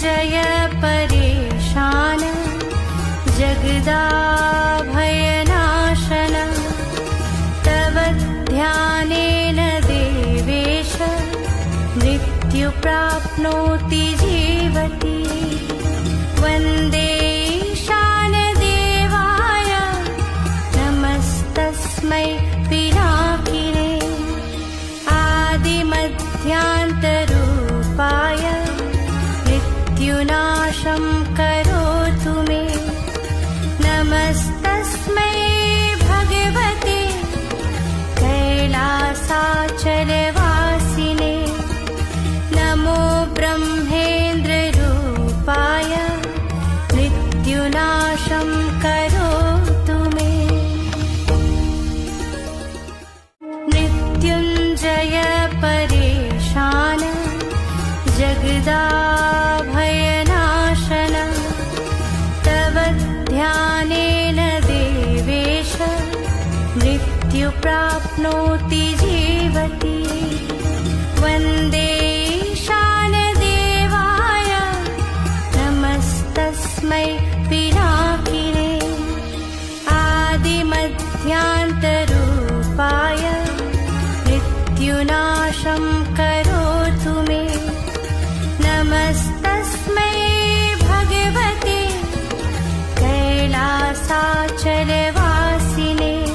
मृत्युञ्जय परेशान जगदाभयनाशन तव ध्यानेन देवेश मृत्यु प्राप्नोति जीवति। वन्दे ईशानदेवाय नमस्तस्मै पिनाकिने आदिमध्यान्तरूपाय मृत्युनाशं करोतु मे। नमस्तस्मै भगवते कैलासाचलवासिने नमो ब्रह्मेन्द्ररूपाय मृत्युनाशं करोतु मे। मृत्युञ्जय परेशान जगदाभयनाशन तव ध्यानेन देवेश मृत्यु प्राप्नोति जीवति। वन्दे ईशानदेवाय नमस्तस्मै